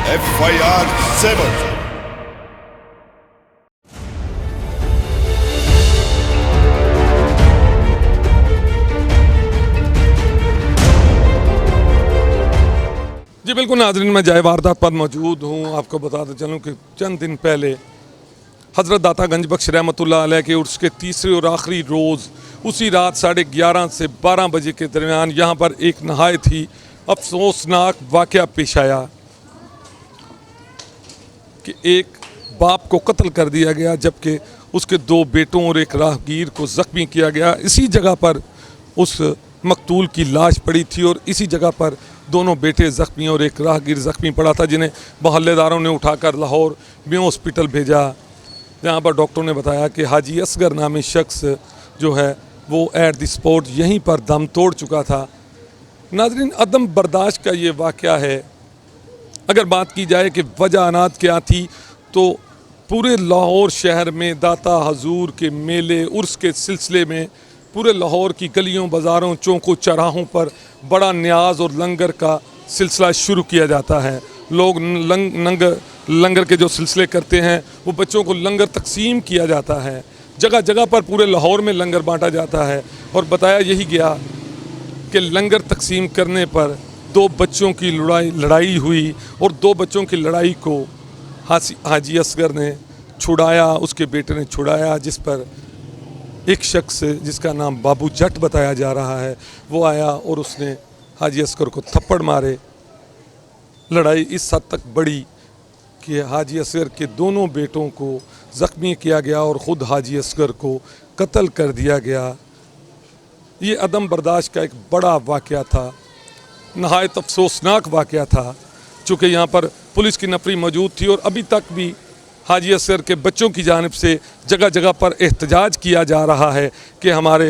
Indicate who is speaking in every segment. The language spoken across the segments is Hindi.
Speaker 1: FIR 7।
Speaker 2: जी बिल्कुल नाज़रीन, मैं जाए वारदात पर मौजूद हूँ। आपको बताते चलूँ कि चंद दिन पहले हज़रत दाता गंज बख्श रहमतुल्लाह अलैह के उर्स के तीसरे और आखिरी रोज़ उसी रात 11:30 से 12 बजे के दरमियान यहाँ पर एक नहायत ही अफसोसनाक वाक़या पेश आया कि एक बाप को कत्ल कर दिया गया, जबकि उसके 2 बेटों और एक राहगीर को ज़ख्मी किया गया। इसी जगह पर उस मकतूल की लाश पड़ी थी और इसी जगह पर दोनों बेटे ज़ख्मी और एक राहगीर ज़ख्मी पड़ा था, जिन्हें मोहल्लेदारों ने उठाकर लाहौर मेयो हॉस्पिटल भेजा, जहाँ पर डॉक्टरों ने बताया कि हाजी असगर नामी शख्स जो है वो एट द स्पॉट यहीं पर दम तोड़ चुका था। नाज़रीन, अदम बर्दाश्त का ये वाक़या है। अगर बात की जाए कि वजह अनात क्या थी, तो पूरे लाहौर शहर में दाता हजूर के मेले उर्स के सिलसिले में पूरे लाहौर की गलियों, बाज़ारों, चौकों, चौराहों पर बड़ा न्याज और लंगर का सिलसिला शुरू किया जाता है। लोग लंगर के जो सिलसिले करते हैं, वो बच्चों को लंगर तकसीम किया जाता है। जगह जगह पर पूरे लाहौर में लंगर बांटा जाता है। और बताया यही गया कि लंगर तकसीम करने पर 2 बच्चों की लड़ाई हुई और 2 बच्चों की लड़ाई को हाजी असगर ने छुड़ाया, उसके बेटे ने छुड़ाया, जिस पर एक शख्स जिसका नाम बाबू जट बताया जा रहा है वो आया और उसने हाजी असगर को थप्पड़ मारे। लड़ाई इस हद तक बढ़ी कि हाजी असगर के दोनों बेटों को ज़ख्मी किया गया और ख़ुद हाजी असगर को कत्ल कर दिया गया। ये अदम बर्दाश्त का एक बड़ा वाक़या था, नहायत अफसोसनाक वाक़या था। चूँकि यहाँ पर पुलिस की नफरी मौजूद थी और अभी तक भी हाजी असगर के बच्चों की जानिब से जगह जगह पर एहतजाज किया जा रहा है कि हमारे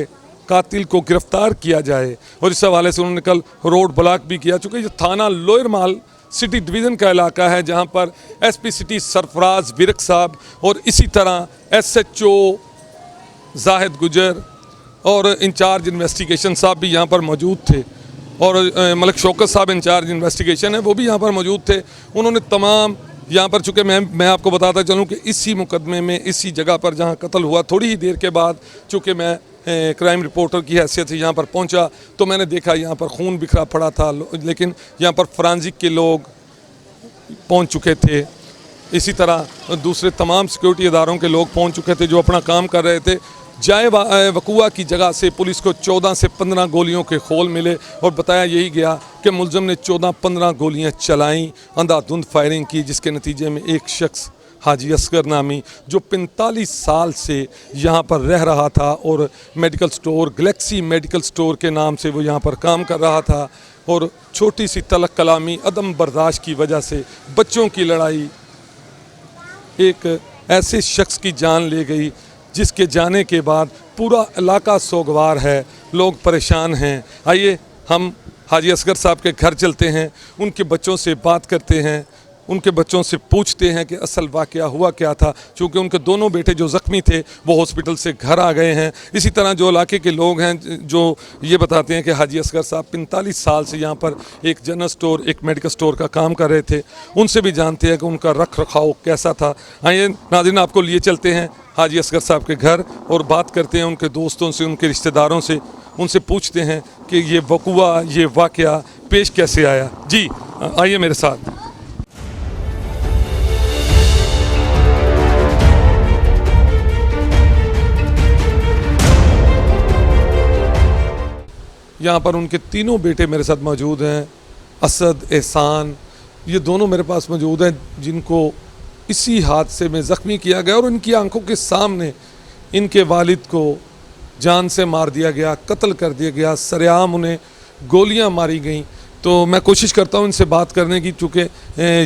Speaker 2: कातिल को गिरफ़्तार किया जाए। और इस हवाले से उन्होंने कल रोड ब्लॉक भी किया। चूँकि ये थाना लोअर माल सिटी डिवीज़न का इलाका है, जहाँ पर SP सिटी सरफराज विरक साहब और इसी तरह SHO जाहिद गुजर और इंचार्ज इन्वेस्टिगेशन साहब भी यहाँ पर मौजूद थे, और मलिक शौकत साहब इंचार्ज इन्वेस्टिगेशन है वो भी यहाँ पर मौजूद थे। उन्होंने तमाम यहाँ पर, चूँकि मैं आपको बताता चलूँ कि इसी मुकदमे में इसी जगह पर जहाँ कत्ल हुआ, थोड़ी ही देर के बाद चूँकि मैं क्राइम रिपोर्टर की हैसियत से यहाँ पर पहुँचा तो मैंने देखा यहाँ पर खून बिखरा पड़ा था, लेकिन यहाँ पर फॉरेंसिक के लोग पहुँच चुके थे। इसी तरह दूसरे तमाम सिक्योरिटी इदारों के लोग पहुँच चुके थे जो अपना काम कर रहे थे। जाए वकुआ की जगह से पुलिस को 14 से 15 गोलियों के खोल मिले और बताया यही गया कि मुलज़िम ने 14-15 गोलियां चलाईं, अंधाधुंध फायरिंग की, जिसके नतीजे में एक शख्स हाजी असगर नामी जो 45 साल से यहाँ पर रह रहा था और medical store Galaxy medical store के नाम से वो यहाँ पर काम कर रहा था, और छोटी सी तलक कलामी, अदम बर्दाश्त की वजह से बच्चों की लड़ाई एक ऐसे शख्स की जान ले गई जिसके जाने के बाद पूरा इलाका सोगवार है, लोग परेशान हैं। आइए हम हाजी असगर साहब के घर चलते हैं, उनके बच्चों से बात करते हैं, उनके बच्चों से पूछते हैं कि असल वाक़या हुआ क्या था। चूँकि उनके दोनों बेटे जो ज़ख्मी थे वो हॉस्पिटल से घर आ गए हैं। इसी तरह जो इलाके के लोग हैं जो ये बताते हैं कि हाजी असगर साहब 45 साल से यहाँ पर एक जनरल स्टोर, एक मेडिकल स्टोर का काम कर रहे थे, उनसे भी जानते हैं कि उनका रख रखाव कैसा था। आइए नाज़रीन, आपको लिए चलते हैं हाजी असगर साहब के घर और बात करते हैं उनके दोस्तों से, उनके रिश्तेदारों से, उनसे पूछते हैं कि ये वक़ुआ, ये वाक़या पेश कैसे आया। जी आइए मेरे साथ। यहाँ पर उनके तीनों बेटे मेरे साथ मौजूद हैं, असद, एहसान, ये दोनों मेरे पास मौजूद हैं, जिनको इसी हादसे में ज़ख्मी किया गया और इनकी आंखों के सामने इनके वालिद को जान से मार दिया गया, कत्ल कर दिया गया, सरेआम उन्हें गोलियां मारी गईं। तो मैं कोशिश करता हूं इनसे बात करने की, चूँकि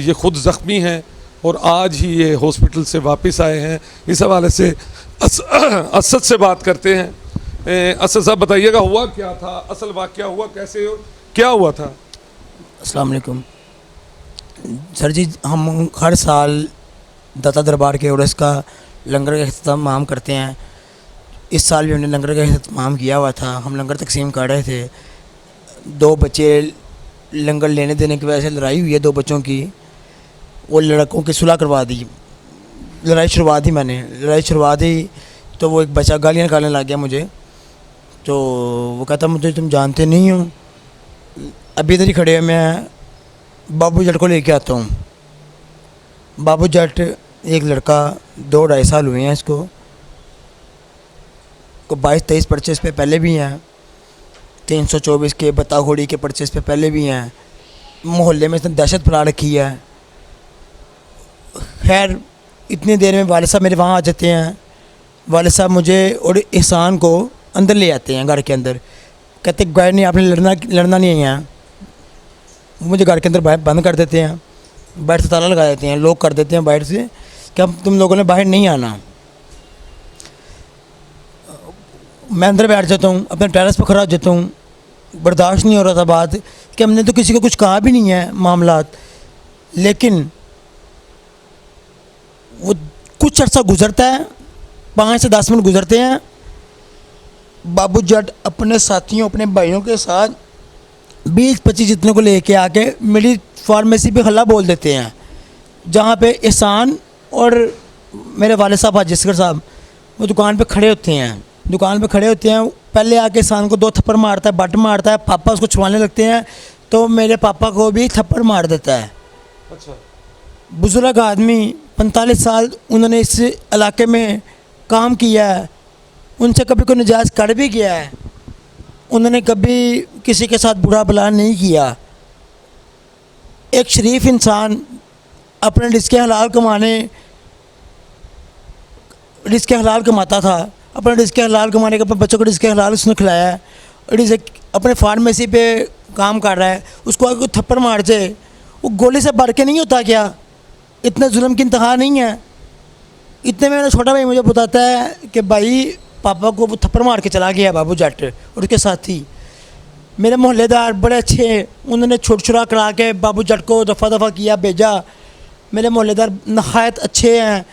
Speaker 2: ये ख़ुद ज़ख्मी हैं और आज ही ये हॉस्पिटल से वापस आए हैं। इस हवाले से असद से बात करते हैं। असद साहब बताइएगा हुआ क्या था, असल वाक़या हुआ कैसे, क्या हुआ था?
Speaker 3: अस्सलाम वालेकुम सर जी, हम हर साल दाता दरबार के उर्स का लंगर का अहतमाम करते हैं। इस साल भी हमने लंगर का अहतमाम किया हुआ था। हम लंगर तकसीम कर रहे थे, 2 बच्चे लंगर लेने देने की वजह से लड़ाई हुई है 2 बच्चों की। वो लड़कों की सुलह करवा दी, लड़ाई छुड़वा दी मैंने, लड़ाई छुड़वा दी तो वो एक बच्चा गालियाँ निकालने लग गया मुझे। तो वो कहता मुझे तुम जानते नहीं हो, अभी इधर ही खड़े हैं, मैं बाबू जट को लेके आता हूँ। बाबू जट एक लड़का 2-2.5 साल हुए हैं इसको, को 22-23 परचेस पे पहले भी हैं, 324 के बताखोड़ी के परचेस पे पहले भी हैं, मोहल्ले में इसने दहशत फैला रखी है। खैर इतनी देर में वालिद साहब मेरे वहाँ आ जाते हैं। वालिद साहब मुझे और एहसान को अंदर ले आते हैं घर के अंदर, कहते गए नहीं आपने लड़ना नहीं है। मुझे घर के अंदर बाहर बंद कर देते हैं, बाहर से ताला लगा देते हैं, लॉक कर देते हैं बाहर से कि अब तुम लोगों ने बाहर नहीं आना। मैं अंदर बैठ जाता हूँ, अपने टेरेस पर खड़ा हो जाता हूँ। बर्दाश्त नहीं हो रहा था बात कि हमने तो किसी को कुछ कहा भी नहीं है मामलात, लेकिन वो कुछ अर्सा गुजरता है, 5 से 10 मिनट गुजरते हैं। बाबू जट अपने साथियों, अपने भाइयों के साथ 20-25 जितने को लेके आके मेरी फार्मेसी पे हल्ला बोल देते हैं, जहाँ पे एहसान और मेरे वाले साहब हाजी असगर साहब वो दुकान पे खड़े होते हैं। दुकान पे खड़े होते हैं, पहले आके एहसान को 2 थप्पड़ मारता है, बट मारता है, पापा उसको छुड़वाने लगते हैं तो मेरे पापा को भी थप्पड़ मार देता है।
Speaker 2: अच्छा।
Speaker 3: बुजुर्ग आदमी 45 साल उन्होंने इस इलाके में काम किया है, उनसे कभी कोई नजायज़ कर भी गया है, उन्होंने कभी किसी के साथ बुरा भला नहीं किया। एक शरीफ इंसान अपने रिज़्क़ हलाल कमाता था, अपने रिज़्क़ हलाल कमाने के, अपने बच्चों को रिज़्क़ हलाल उसने खिलाया है, अपने फार्मेसी पे काम कर रहा है, उसको अगर थप्पड़ मार जाए वो गोली से बढ़ के नहीं होता क्या? इतने जुल्म की इंतहा नहीं है। इतने में मेरा छोटा भाई मुझे बताता है कि भाई पापा को वो थप्पड़ मार के चला गया बाबू जट और उसके साथी। मेरे मोहल्लेदार बड़े अच्छे, उन्होंने छुरा करा के बाबू जट को दफ़ा किया, भेजा। मेरे मोहल्लेदार नहायत अच्छे हैं,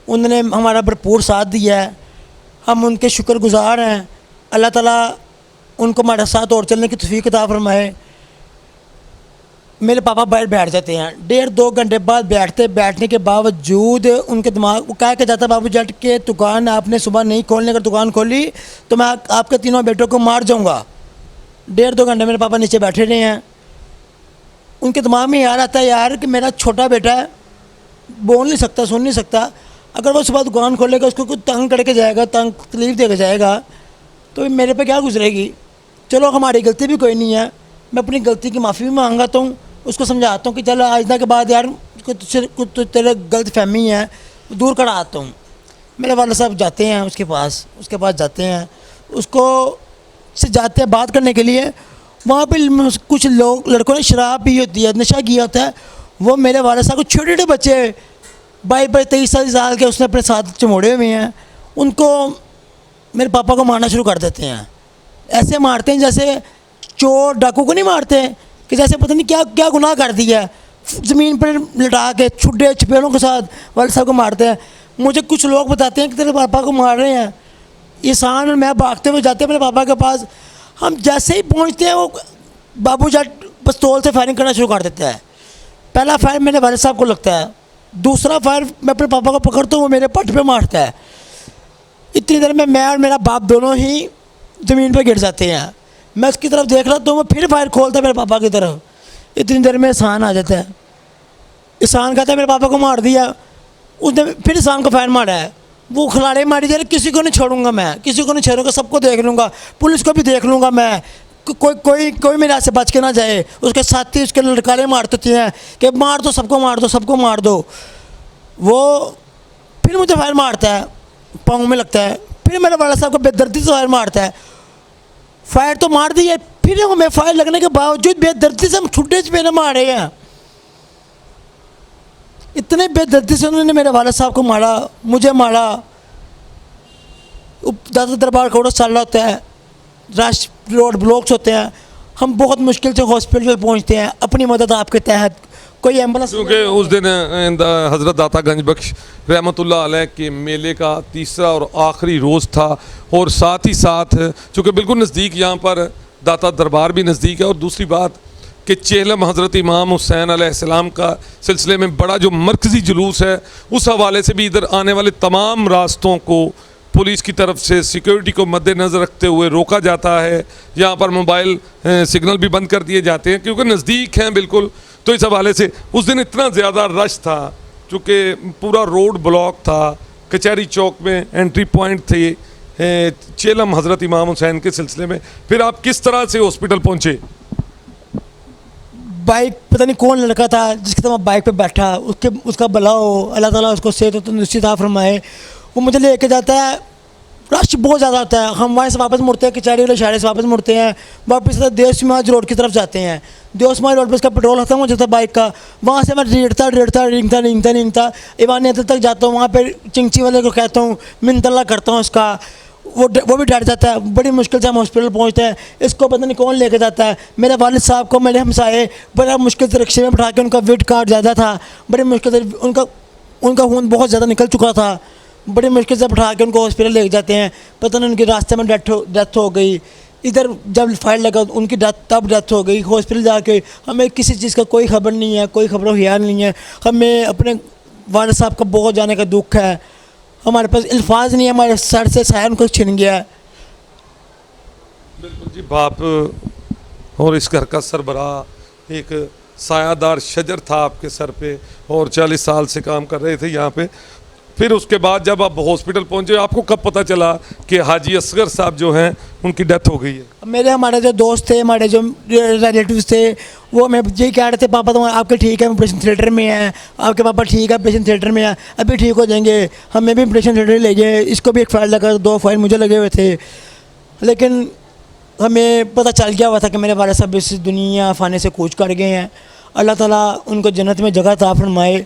Speaker 3: उन्होंने हमारा भरपूर साथ दिया है, हम उनके शुक्रगुज़ार हैं। अल्लाह ताला उनको हमारे साथ और चलने की तौफीक अता फरमाए। मेरे पापा बाहर बैठ जाते हैं, 1.5-2 घंटे बाद बैठने के बावजूद उनके दिमाग वो कह के जाता है बाबू जट के दुकान आपने सुबह नहीं खोलने, अगर दुकान खोली तो मैं आपके तीनों बेटों को मार जाऊंगा। 1.5-2 घंटे मेरे पापा नीचे बैठे रहे हैं। उनके दिमाग में यार आता है यार कि मेरा छोटा बेटा है, बोल नहीं सकता, सुन नहीं सकता, अगर वो सुबह दुकान खोलेगा उसको कुछ तंग करके जाएगा, तंग तकलीफ़ देकर जाएगा तो मेरे पे क्या गुजरेगी। चलो हमारी गलती भी कोई नहीं है, मैं अपनी गलती की माफ़ी भी मांगाता हूँ, उसको समझाता हूँ कि चलो आइंदा के बाद यार कुछ तेरे गलत फहमी है, दूर करा आता हूँ। मेरे वाले साहब जाते हैं उसके पास जाते हैं, उसको से जाते हैं बात करने के लिए। वहाँ पे कुछ लोग लड़कों ने शराब पी होती है, नशा किया होता है। वो मेरे वाले साहब को छोटे छोटे बच्चे 22-23 साल के उसने अपने साथ चमोड़े हुए हैं, उनको मेरे पापा को मारना शुरू कर देते हैं। ऐसे मारते हैं जैसे चोर डाकू को नहीं मारते, कि जैसे पता नहीं क्या क्या गुनाह कर दिया है, ज़मीन पर लटा के छुट्टे छपेड़ों के साथ वाले साहब को मारते हैं। मुझे कुछ लोग बताते हैं कि तेरे पापा को मार रहे हैं। ईसान और मैं भागते हुए जाते हैं मेरे पापा के पास। हम जैसे ही पहुंचते हैं वो बाबू जट पिस्तौल से फायरिंग करना शुरू कर देता है। पहला फायर मेरे वाले साहब को लगता है, दूसरा फायर मैं अपने पापा को पकड़ता हूँ, वो मेरे पट पे मारता है। इतनी देर में मैं और मेरा बाप दोनों ही ज़मीन पर गिर जाते हैं। मैं उसकी तरफ देख रहा तो वो फिर फायर खोलता है मेरे पापा की तरफ। इतनी देर में एहसान आ जाता है। एहसान कहता है मेरे पापा को मार दिया, उसने फिर एहसान को फायर मारा है। वो खिलाड़ी मारी जा रही, किसी को नहीं छोड़ूंगा मैं, किसी को नहीं छोड़ूंगा, सबको देख लूँगा, पुलिस को भी देख लूँगा मैं, कोई मेरे हाथ से बच के ना जाए। उसके साथी उसके लड़कारे मारते हैं कि मार दो सबको, मार दो सबको, मार दो। वो फिर मुझे फायर मारता है, पाँव में लगता है। फिर मेरे वाला साहब को बेदर्दी से फायर मारता है। फायर तो मार दी है, फिर हमें फायर लगने के बावजूद बेदर्दी से हम छुट्टे पे मारे हैं। इतने बेदर्दी से उन्होंने मेरे वाला साहब को मारा, मुझे मारा। दाता दरबार कोड़ा चल रहा होता है, रश रोड ब्लॉक्स होते हैं, हम बहुत मुश्किल से हॉस्पिटल पहुंचते हैं अपनी मदद आपके तहत। कोई एम्बुलेंस,
Speaker 2: क्योंकि उस दिन हज़रत दाता गंज बख्श रहमतुल्लाह अलैह के मेले का तीसरा और आखिरी रोज़ था, और साथ ही साथ चूँकि बिल्कुल नज़दीक यहाँ पर दाता दरबार भी नज़दीक है, और दूसरी बात कि चेहलम हज़रत इमाम हुसैन अलैहिस्सलाम का सिलसिले में बड़ा जो मरकज़ी जुलूस है, उस हवाले से भी इधर आने वाले तमाम रास्तों को पुलिस की तरफ से सिक्योरिटी को मद्देनज़र रखते हुए रोका जाता है। यहाँ पर मोबाइल सिग्नल भी बंद कर दिए जाते हैं क्योंकि नज़दीक हैं बिल्कुल। तो इस हवाले से उस दिन इतना ज़्यादा रश था, चूँकि पूरा रोड ब्लॉक था, कचहरी चौक में एंट्री पॉइंट थे चेहलम हज़रत इमाम हुसैन के सिलसिले में। फिर आप किस तरह से हॉस्पिटल पहुँचे?
Speaker 3: बाइक पता नहीं कौन लड़का था जिसके साथ मैं बाइक पे बैठा, उसका भला हो, अल्लाह ताला उसको सेहत और तंदुरुस्ती अता फरमाए। वो मुझे लेके जाता है, रश बहुत ज़्यादा होता है। हम वहाँ से वापस मुड़ते हैं, कचहरी वाले इशारे से वापस मुड़ते हैं, वापस देश समाज रोड की तरफ जाते हैं। देश समाज रोड पर उसका पेट्रोल खत्म हो जाता है बाइक का। वहाँ से मैं रेंगता ईवानी तक जाता हूँ। वहाँ पर चिंची वाले को कहता हूँ, मिन्नत करता हूँ उसका, वो भी डर जाता है। बड़ी मुश्किल से हम हॉस्पिटल पहुँचते हैं। इसको पता नहीं कौन लेके जाता है। मेरे वालिद साहब को मेरे हमसाए बड़ा मुश्किल से रिक्शे में बैठा के, उनका वेट कार्ड ज़्यादा था, बड़ी मुश्किल से उनका खून बहुत ज़्यादा निकल चुका था, बड़ी मुश्किल से बैठा के उनको हॉस्पिटल ले जाते हैं। पता नहीं उनके रास्ते में डेथ हो गई। इधर जब फाइल लगा उनकी तब डेथ हो गई। हॉस्पिटल जाके हमें किसी चीज़ का कोई खबर नहीं है, कोई खबर ख्याल नहीं है। हमें अपने वालिद साहब का बहुत जाने का दुख है, हमारे पास अल्फाज नहीं है, हमारे सर से साया उनको छिन गया है।
Speaker 2: बिल्कुल जी, बाप और इस घर का सरबराह एक सायादार शजर था आपके सर पे और 40 साल से काम कर रहे थे यहाँ पे। फिर उसके बाद जब आप हॉस्पिटल पहुँचे, आपको कब पता चला कि हाजी असगर साहब जो हैं उनकी डेथ हो गई है?
Speaker 3: हमारे जो दोस्त थे, हमारे जो रिलेटिव्स थे, वो हमें यही कह रहे थे, पापा तो आपके ठीक है, ऑपरेशन थिएटर में है, आपके पापा ठीक है, ऑपरेशन थिएटर में है, अभी ठीक हो जाएंगे, हमें भी ऑपरेशन थिएटर ले गए। इसको भी एक फ़ाइल लगा, 2 फाइल मुझे लगे हुए थे। लेकिन हमें पता चल गया हुआ था कि मेरे वाले साहब इस दुनिया फ़ाने से कूच कर गए हैं। अल्लाह ताला उनको जन्नत में जगह अता फरमाए।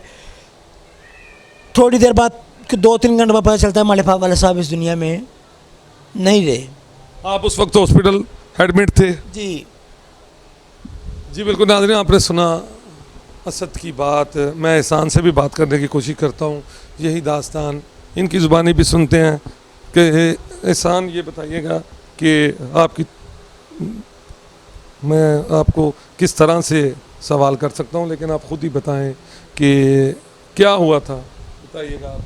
Speaker 3: थोड़ी देर बाद 2-3 घंटे बाद पता चलता है हमारे वाले साहब इस दुनिया में नहीं रहे।
Speaker 2: आप उस वक्त हॉस्पिटल एडमिट थे?
Speaker 3: जी
Speaker 2: बिल्कुल नाज़रीन, आपने सुना असद की बात। मैं एहसान से भी बात करने की कोशिश करता हूँ, यही दास्तान इनकी ज़ुबानी भी सुनते हैं। कि एहसान, ये बताइएगा कि मैं आपको किस तरह से सवाल कर सकता हूँ, लेकिन आप ख़ुद ही बताएं कि क्या हुआ था, बताइएगा आप।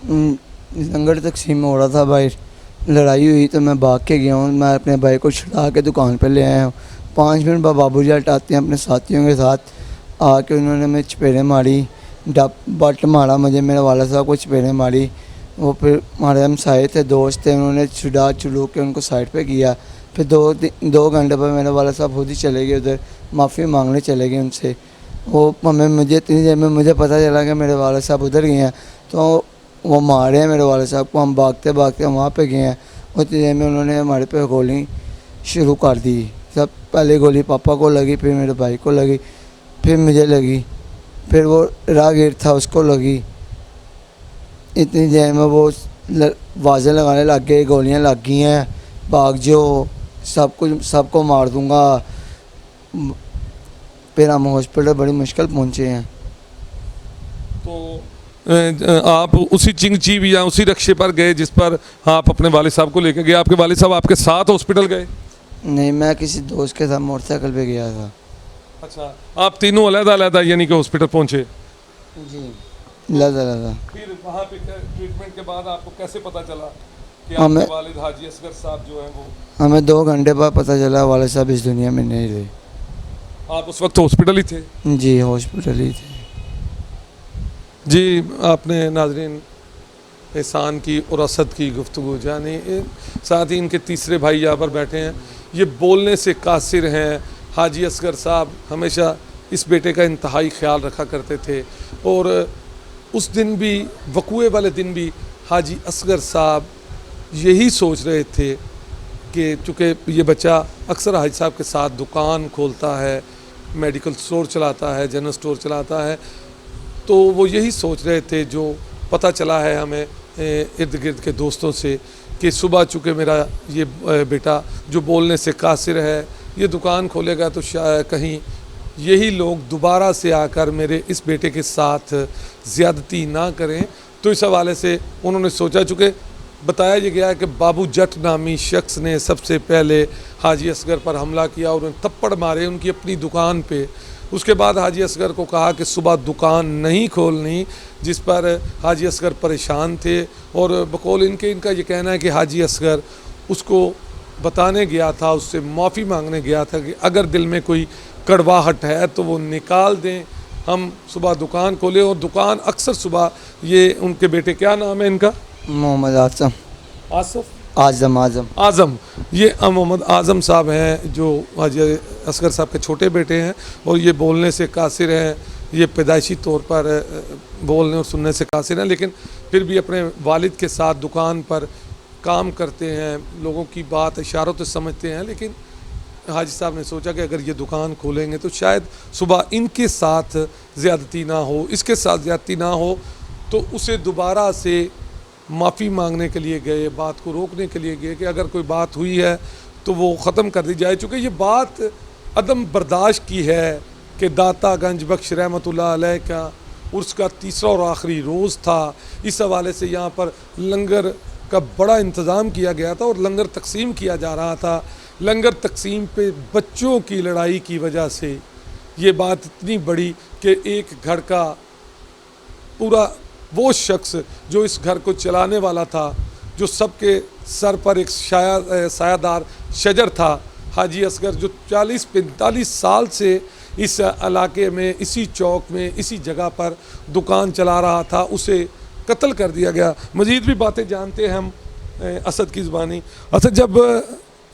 Speaker 4: लंगर तकसीम हो रहा था, बाहर लड़ाई हुई तो मैं भाग के गया हूँ। मैं अपने भाई को छुड़ा के दुकान पर ले आया हूँ। 5 मिनट बाद बाबू जी हटाते हैं अपने साथियों के साथ आके, उन्होंने मैं चपेड़े मारी, बट मारा मुझे, मेरे वाला साहब को चपेड़े मारी। वो फिर हमारे हमसाए थे, दोस्त थे, उन्होंने छुड़ा के उनको साइड पे किया। फिर 2 घंटे बाद मेरे वाला साहब खुद ही चले गए उधर, माफ़ी मांगने चले गए उनसे। मुझे इतनी देर में मुझे पता चला कि मेरे वाला साहब उधर गए हैं, तो वो मारे हैं मेरे वाले साहब को। हम भागते वहाँ पे गए हैं। उतनी देर में उन्होंने हमारे पे गोली शुरू कर दी। सब पहले गोली पापा को लगी, फिर मेरे भाई को लगी, फिर मुझे लगी, फिर वो राहगीर था उसको लगी। इतनी देर में वो वाज़े लगाने लग गए, गोलियाँ लग गई हैं, भाग जो, सबको मार दूँगा। फिर हम हॉस्पिटल बड़ी मुश्किल पहुँचे हैं।
Speaker 2: तो आप उसी चिंगची भी या उसी रक्शे पर गए जिस पर आप अपने वालिद साहब को लेकर गए? आपके वालिद साहब आपके साथ हॉस्पिटल गए?
Speaker 4: नहीं, मैं किसी दोस्त के साथ मोटरसाइकिल पे गया था।
Speaker 2: अच्छा, आप तीनों अलग-अलग यानी कि हॉस्पिटल पहुंचे?
Speaker 4: जी, अलग-अलग।
Speaker 2: फिर वहाँ पे ट्रीटमेंट के बाद आपको कैसे पता चला कि आपके वालिद हाजी असगर साहब जो हैं वो?
Speaker 4: हमें 2 घंटे बाद पता चला वालिद साहब इस दुनिया में नहीं रहे।
Speaker 2: आप उस वक्त हॉस्पिटल ही थे?
Speaker 4: जी, हॉस्पिटल ही थे।
Speaker 2: जी, आपने नाज़रीन एहसान की और असद की गुफ्तगू जानी। साथ ही इनके तीसरे भाई यहाँ पर बैठे हैं, ये बोलने से कासिर हैं। हाजी असगर साहब हमेशा इस बेटे का इंतहाई ख्याल रखा करते थे और उस दिन भी, वक़ूए वाले दिन भी, हाजी असगर साहब यही सोच रहे थे कि चूँकि ये बच्चा अक्सर हाजी साहब के साथ दुकान खोलता है, मेडिकल स्टोर चलाता है, जनरल स्टोर चलाता है, तो वो यही सोच रहे थे, जो पता चला है हमें इर्द गिर्द के दोस्तों से, कि सुबह चूँकि मेरा ये बेटा जो बोलने से कासिर है, ये दुकान खोलेगा तो शायद कहीं यही लोग दोबारा से आकर मेरे इस बेटे के साथ ज़्यादती ना करें। तो इस हवाले से उन्होंने सोचा, चूँकि बताया ये गया है कि बाबू जट नामी शख्स ने सबसे पहले हाजी असगर पर हमला किया और उन्हें थप्पड़ मारे उनकी अपनी दुकान पे। उसके बाद हाजी असगर को कहा कि सुबह दुकान नहीं खोलनी, जिस पर हाजी असगर परेशान थे और बकौल इनका ये कहना है कि हाजी असगर उसको बताने गया था, उससे माफ़ी मांगने गया था कि अगर दिल में कोई कड़वाहट है तो वो निकाल दें, हम सुबह दुकान खोलें। और दुकान अक्सर सुबह ये उनके बेटे, क्या नाम है इनका?
Speaker 4: मोहम्मद
Speaker 2: आसफ
Speaker 4: आज़म
Speaker 2: आज़म, ये मोहम्मद आज़म साहब हैं जो हाजी असगर साहब के छोटे बेटे हैं और ये बोलने से कासिर हैं, ये पैदाइशी तौर पर बोलने और सुनने से कासिर हैं, लेकिन फिर भी अपने वालिद के साथ दुकान पर काम करते हैं, लोगों की बात इशारों से समझते हैं। लेकिन हाजी साहब ने सोचा कि अगर ये दुकान खोलेंगे तो शायद सुबह इनके साथ ज़्यादती ना हो, इसके साथ ज़्यादती ना हो, तो उसे दोबारा से माफ़ी मांगने के लिए गए, बात को रोकने के लिए गए कि अगर कोई बात हुई है तो वो ख़त्म कर दी जाए। चूँकि ये बात अदम बर्दाश्त की है कि दातागंज बख्श रहमतुल्लाह अलैह का उर्स का तीसरा और आखिरी रोज़ था। इस हवाले से यहाँ पर लंगर का बड़ा इंतज़ाम किया गया था और लंगर तकसीम किया जा रहा था। लंगर तकसीम पे बच्चों की लड़ाई की वजह से ये बात इतनी बड़ी कि एक घर का पूरा वो शख्स जो इस घर को चलाने वाला था, जो सबके सर पर एक सायादार शजर था, हाजी असगर जो 40-45 साल से इस इलाके में, इसी चौक में, इसी जगह पर दुकान चला रहा था, उसे कत्ल कर दिया गया। मज़ीद भी बातें जानते हैं हम असद की ज़बानी। असद, जब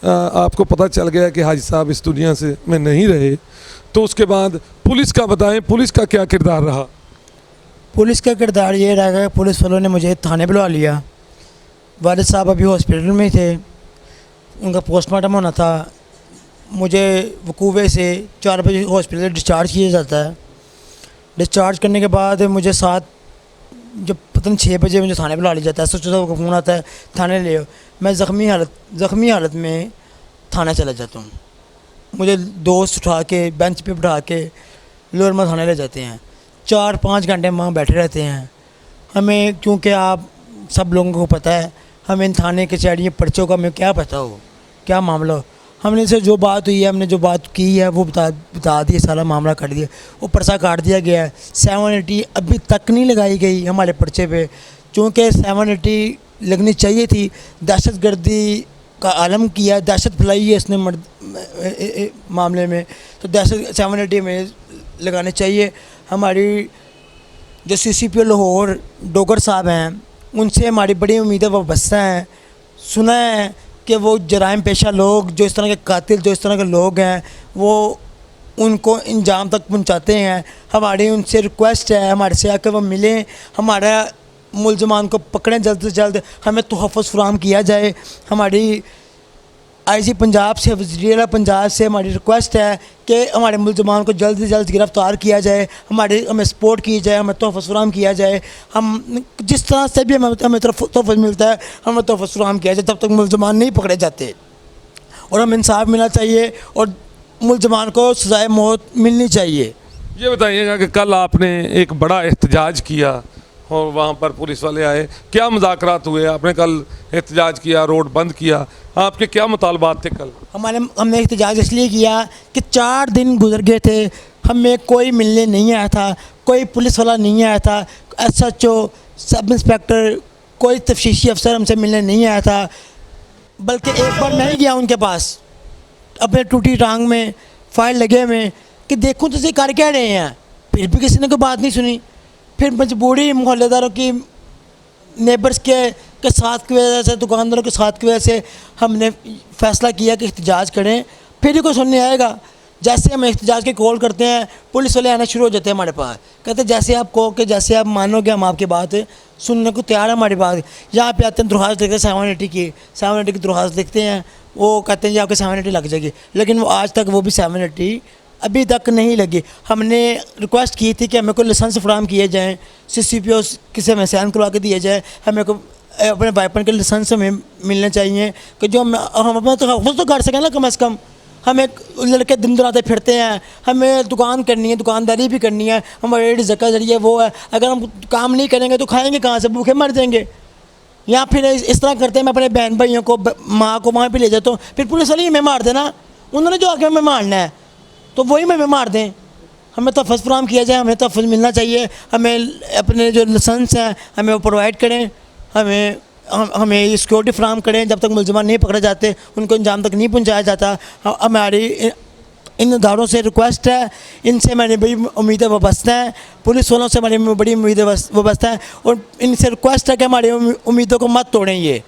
Speaker 2: आपको पता चल गया कि हाजी साहब इस दुनिया से में नहीं रहे तो उसके बाद पुलिस का बताएं, पुलिस का क्या किरदार रहा?
Speaker 3: पुलिस का किरदार ये रहा कि पुलिस वालों ने मुझे थाने बुलवा लिया। वालिद साहब अभी हॉस्पिटल में थे, उनका पोस्टमार्टम होना था। मुझे वकूवे से 4 बजे हॉस्पिटल से डिस्चार्ज किया जाता है। डिस्चार्ज करने के बाद मुझे जब पता नहीं 6 बजे मुझे थाने बुला लिया जाता है। SHO का फ़ोन आता है, थाने ले आओ। मैं ज़ख्मी हालत में थाने चला जाता हूँ। मुझे दोस्त उठा के बेंच पे बिठा के लोरमा थाने ले जाते हैं। 4-5 घंटे वहाँ बैठे रहते हैं। हमें, क्योंकि आप सब लोगों को पता है, हमें इन थाने कचहरी पर्चों का हमें क्या पता हो, क्या मामला हो। हमने से जो बात हुई है, हमने जो बात की है वो बता दिए, सारा मामला कर दिया। वो पर्चा काट दिया गया है। 780 अभी तक नहीं लगाई गई हमारे पर्चे पे, चूँकि 780 लगनी चाहिए थी। दहशतगर्दी का आलम किया, दहशत फैलाई है इसने मामले में, तो दहशत 780 में लगाने चाहिए। हमारी जो CCPO लाहौर डोगर साहब हैं, उनसे हमारी बड़ी उम्मीदें वाबस्ता हैं। सुना है कि वो जराइम पेशा लोग, जो इस तरह के कातिल, जो इस तरह के लोग हैं, वो उनको अंजाम तक पहुंचाते हैं। हमारी उनसे रिक्वेस्ट है, हमारे से आकर वो मिलें, हमारा मुलजमान को पकड़ें जल्द से जल्द, हमें तोहफ़्फ़ुज़ फराहम किया जाए। हमारी IG पंजाब से, वज़ीर पंजाब से हमारी रिक्वेस्ट है कि हमारे मुलजमान को जल्द से जल्द गिरफ़्तार किया जाए, हमें सपोर्ट की जाए, हमें तोहफ़्फ़ुज़ फराहम किया जाए। हम जिस तरह से भी हमें तोहफ़्फ़ुज़ मिलता है, हमें तोहफ़्फ़ुज़ फराहम किया जाए जब तक मुलजमान नहीं पकड़े जाते। और हमें इंसाफ मिलना चाहिए और मुलजमान को सज़ाए मौत मिलनी चाहिए।
Speaker 2: ये बताइएगा कि कल आपने एक बड़ा एहतजाज किया और वहाँ पर पुलिस वाले आए, क्या मुज़ाकरात हुए? आपने कल एहतजाज किया, रोड बंद किया, आपके क्या मुतालबात थे कल?
Speaker 3: हमने एहतजाज इसलिए किया कि 4 दिन गुजर गए थे, हमें कोई मिलने नहीं आया था, कोई पुलिस वाला नहीं आया था, SHO, सब इंस्पेक्टर, कोई तफ्तीशी अफसर हमसे मिलने नहीं आया था। बल्कि एक बार मैं ही गया उनके पास अपने टूटी टांग में, फाइल लगे हुए, कि देखूँ तो कर क्या रहे हैं, फिर भी किसी ने कोई बात नहीं सुनी। फिर मजबूरी मोहल्लेदारों की, नेबर्स के साथ की वजह से, दुकानदारों के साथ की वजह से हमने फ़ैसला किया कि एहतजाज करें, फिर ही कोई सुनने आएगा। जैसे हम एहतजाज के कॉल करते हैं, पुलिस वाले आना शुरू हो जाते हैं हमारे पास, कहते हैं जैसे आप कहो कि जैसे आप मानोगे हम आपकी बात सुनने को तैयार है हमारी बात। यहाँ पे आते हैं, दरख्वास्त लिखते हैं 780 की दरख्वास्त लिखते हैं, वो कहते हैं जी आपके 780 लग जाएगी, लेकिन वो आज तक वो भी 780 अभी तक नहीं लगी। हमने रिक्वेस्ट की थी कि हमें कोई लाइसेंस फराहम किए जाएँ, CCPO किसी हमें साइन करवा के दिए जाए, हमें को अपने वाइपन के लाइसेंस हमें मिलने चाहिए कि जो हम अपना तो कर सकें ना। कम से कम हम एक लड़के दिन दराते फिरते हैं, हमें दुकान करनी है, दुकानदारी भी करनी है, हमारे ज़का जरिए वो है। अगर हम काम नहीं करेंगे तो खाएंगे कहाँ से, भूखे मर जाएंगे। या फिर इस तरह करते हैं, मैं अपने बहन भाइयों को माँ को वहाँ पे ले जाता हूँ, फिर पुलिस वाले हमें मार देना, उन्होंने जो आके हमें मारना है तो वही हमें मार दें। हमें तहफ़्फ़ुज़ फराहम किया जाए, हमें तहफ़्फ़ुज़ मिलना चाहिए, हमें अपने जो लाइसेंस हैं हमें वो प्रोवाइड करें, हमें सिक्योरिटी फराहम करें, जब तक मुलज़मान नहीं पकड़े जाते उनको अंजाम तक नहीं पहुँचाया जाता। हमारी इन इदारों से रिक्वेस्ट है, इनसे हमारी बड़ी उम्मीदें वाबस्ता हैं, पुलिस वालों से हमारी बड़ी उम्मीदें वाबस्ता हैं और इनसे रिक्वेस्ट है कि हमारी उम्मीदों को मत तोड़ें। ये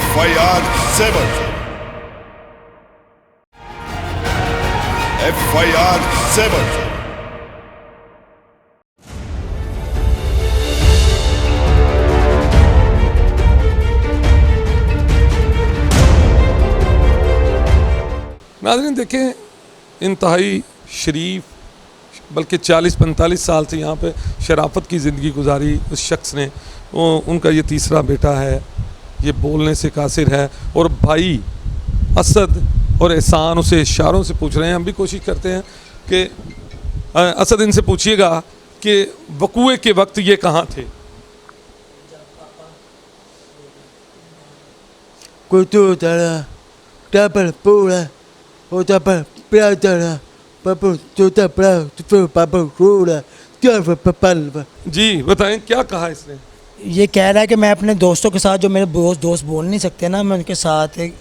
Speaker 1: FIR 7 FIR 7
Speaker 2: नाज़रीन देखें, इंतहाई शरीफ बल्कि 40-45 साल से यहाँ पे शराफत की ज़िंदगी गुजारी उस शख्स ने, उनका ये तीसरा बेटा है, ये बोलने से कासिर है और भाई असद और एहसान उसे इशारों से पूछ रहे हैं। हम भी कोशिश करते हैं कि असद इनसे पूछिएगा कि वक़ूए के वक्त ये कहाँ थे। जी बताएं क्या कहा इसने।
Speaker 3: ये कह रहा है कि मैं अपने दोस्तों के साथ, जो मेरे दोस्त बोल नहीं सकते ना, मैं उनके साथ एक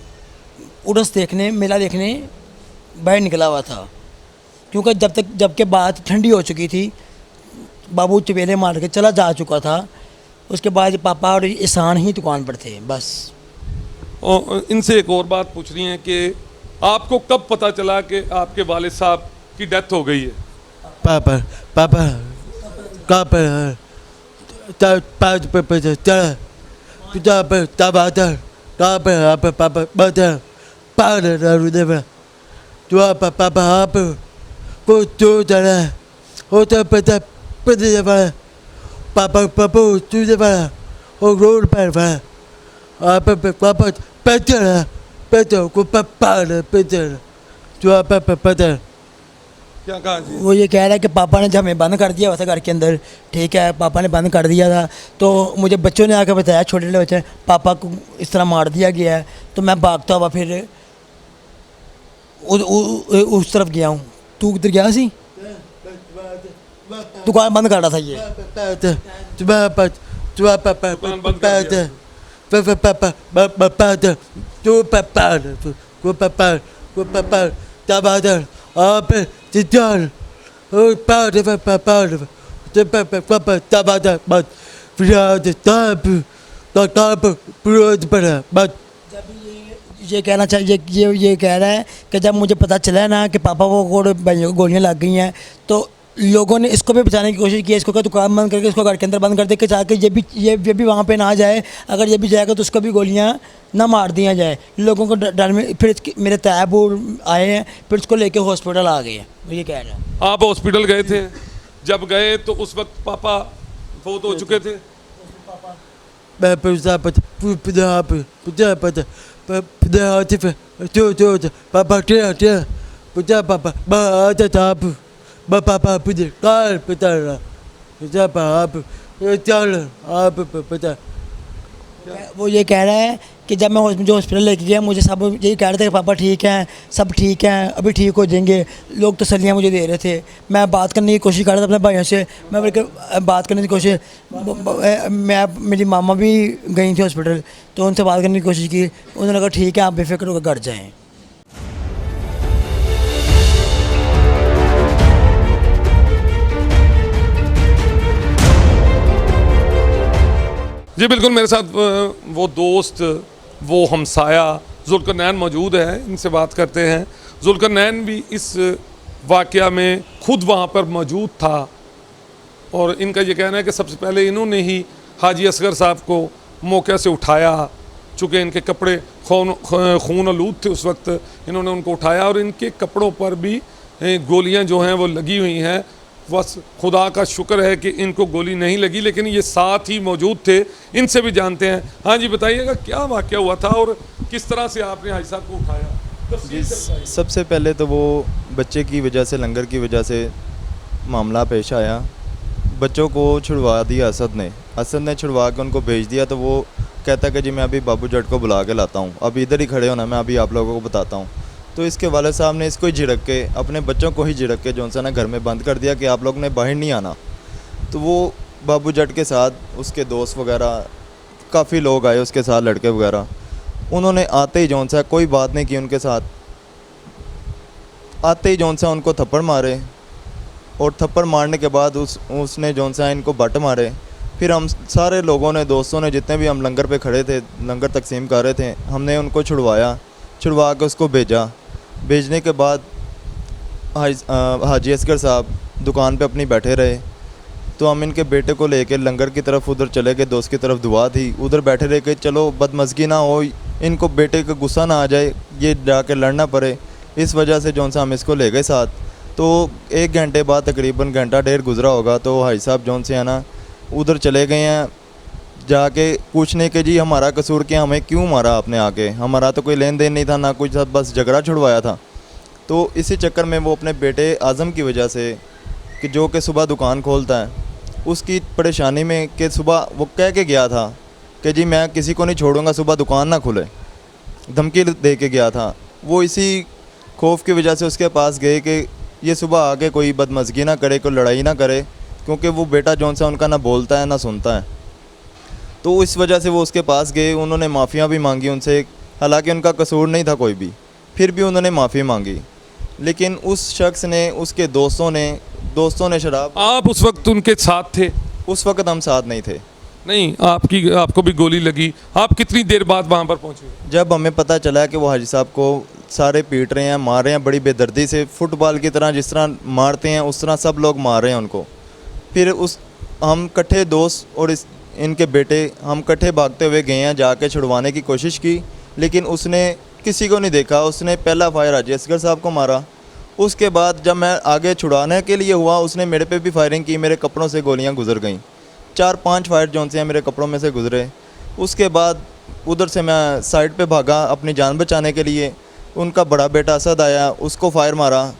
Speaker 3: उर्स देखने, मेला देखने बाहर निकला हुआ था, क्योंकि जबकि बात ठंडी हो चुकी थी, बाबू चपेले मार के चला जा चुका था, उसके बाद पापा और एहसान ही दुकान पर थे बस।
Speaker 2: और इनसे एक और बात पूछ रही हैं कि आपको कब पता चला कि आपके वालिद साहब की डेथ हो गई है।
Speaker 5: पापा
Speaker 2: क्या कहा जी।
Speaker 3: वो ये कह रहा है कि पापा ने जब हमें बंद कर दिया हुआ था घर के अंदर, ठीक है, पापा ने बंद कर दिया था, तो मुझे बच्चों ने आकर बताया, छोटे छोटे बच्चे, पापा को इस तरह मार दिया गया है, तो मैं भागता हुआ फिर उस तरफ गया हूँ। तू किधर गया सी? दुकान बंद कर रहा था ये। ये कहना चाहिए, ये कह रहा है कि जब मुझे पता चला ना कि पापा को भाइयों को गोलियां लग गई हैं, तो लोगों ने इसको भी बचाने की कोशिश की, इसको क्या दुकान बंद करके इसको घर के अंदर बंद कर दे के, ताकि ये भी वहाँ पे ना जाए, अगर ये भी जाएगा तो उसको भी गोलियां ना मार दिया जाए। लोगों को डर में फिर मेरे तैयब आए हैं, फिर उसको लेके हॉस्पिटल आ गए हैं। ये कह रहे हैं।
Speaker 2: आप हॉस्पिटल गए थे, जब गए तो उस वक्त पापा फौत हो चुके थे।
Speaker 3: वो ये कह रहा है कि जब मैं जो हॉस्पिटल लेके गया, मुझे सब यही कह रहे थे कि पापा ठीक हैं, सब ठीक हैं, अभी ठीक हो जाएंगे। लोग तसल्लियाँ मुझे दे रहे थे, मैं बात करने की कोशिश कर रहा था अपने भाइयों से, मैं बल्कि बात करने की कोशिश, मेरी मामा भी गई थी हॉस्पिटल, तो उनसे बात करने की कोशिश की, उन्होंने कहा ठीक है आप बेफिक्र होकर घर जाएँ।
Speaker 2: जी बिल्कुल, मेरे साथ वो दोस्त, वो हमसाया जुल्करनैन मौजूद है, इनसे बात करते हैं। जुल्करनैन भी इस वाक़या में खुद वहाँ पर मौजूद था और इनका ये कहना है कि सबसे पहले इन्होंने ही हाजी असगर साहब को मौके से उठाया, चूँकि इनके कपड़े खून आलूद थे उस वक्त, इन्होंने उनको उठाया और इनके कपड़ों पर भी गोलियाँ जो हैं वो लगी हुई हैं। बस खुदा का शुक्र है कि इनको गोली नहीं लगी, लेकिन ये साथ ही मौजूद थे। इनसे भी जानते हैं। हाँ जी बताइएगा, क्या वाक़या हुआ था और किस तरह से आपने हाजी साहब को उठाया?
Speaker 5: जी, सबसे पहले तो वो बच्चे की वजह से, लंगर की वजह से मामला पेश आया। बच्चों को छुड़वा दिया असद ने छुड़वा के उनको भेज दिया। तो वो कहता कि जी मैं अभी बाबू जट को बुला के लाता हूँ, अभी इधर ही खड़े होना, मैं अभी आप लोगों को बताता हूँ। तो इसके वाले साहब ने इसको ही झिड़क के, अपने बच्चों को ही झिड़क के जो सा ना घर में बंद कर दिया कि आप लोग ने बाहर नहीं आना। तो वो बाबू जट के साथ उसके दोस्त वगैरह काफ़ी लोग आए उसके साथ, लड़के वगैरह। उन्होंने आते ही जौन सा कोई बात नहीं की उनके साथ, आते ही जौन सा उनको थप्पड़ मारे, और थप्पड़ मारने के बाद उसने जौन सा इनको बट मारे। फिर हम सारे लोगों ने, दोस्तों ने, जितने भी हम लंगर पे खड़े थे, लंगर तकसीम कर रहे थे, हमने उनको छुड़वा के उसको भेजने के बाद हाजी असगर साहब दुकान पे अपनी बैठे रहे। तो हम इनके बेटे को लेके लंगर की तरफ उधर चले गए, दोस्त की तरफ दुआ थी, उधर बैठे रहे कि चलो बदमज़गी ना हो, इनको बेटे का गुस्सा ना आ जाए, ये जाके लड़ना पड़े। इस वजह से जौन सा हम इसको ले गए साथ। तो 1 घंटे बाद, तकरीबन घंटा डेढ़ गुजरा होगा, तो भाई साहब जौन से है ना उधर चले गए हैं जाके पूछने के जी हमारा कसूर क्या, हमें क्यों मारा आपने आके, हमारा तो कोई लेन देन नहीं था ना कुछ था, बस झगड़ा छुड़वाया था। तो इसी चक्कर में वो अपने बेटे आज़म की वजह से, कि जो कि सुबह दुकान खोलता है, उसकी परेशानी में कि सुबह वो कह के गया था कि जी मैं किसी को नहीं छोड़ूंगा, सुबह दुकान ना खुले, धमकी दे के गया था। वो इसी खौफ की वजह से उसके पास गए कि ये सुबह आके कोई बदमज़गी ना करे, कोई लड़ाई ना करे, क्योंकि वो बेटा जौन सा उनका ना बोलता है ना सुनता है। तो इस वजह से वो उसके पास गए, उन्होंने माफ़ियाँ भी मांगी उनसे, हालांकि उनका कसूर नहीं था कोई भी, फिर भी उन्होंने माफ़ी मांगी। लेकिन उस शख्स ने, उसके दोस्तों ने शराब,
Speaker 2: आप उस वक्त उनके साथ थे?
Speaker 5: उस वक्त हम साथ नहीं थे।
Speaker 2: नहीं, आपको भी गोली लगी। आप कितनी देर बाद वहाँ पर पहुँचे? जब
Speaker 5: हमें पता चला कि वो हाजी साहब को सारे पीट रहे हैं, मार रहे हैं बड़ी बेदर्दी से, फुटबॉल की तरह जिस तरह मारते हैं उस तरह सब लोग मार रहे हैं उनको। फिर हम इकट्ठे दोस्त और इनके बेटे हम इकट्ठे भागते हुए गए हैं, जाके छुड़वाने की कोशिश की, लेकिन उसने किसी को नहीं देखा। उसने पहला फायर हाजी असगर साहब को मारा। उसके बाद जब मैं आगे छुड़ाने के लिए हुआ, उसने मेरे पे भी फायरिंग की, मेरे कपड़ों से गोलियां गुजर गईं, 4-5 फायर जौन से हैं मेरे कपड़ों में से गुजरे। उसके बाद उधर से मैं साइड पे भागा अपनी जान बचाने के लिए। उनका बड़ा बेटा असद आया, उसको फायर मारा,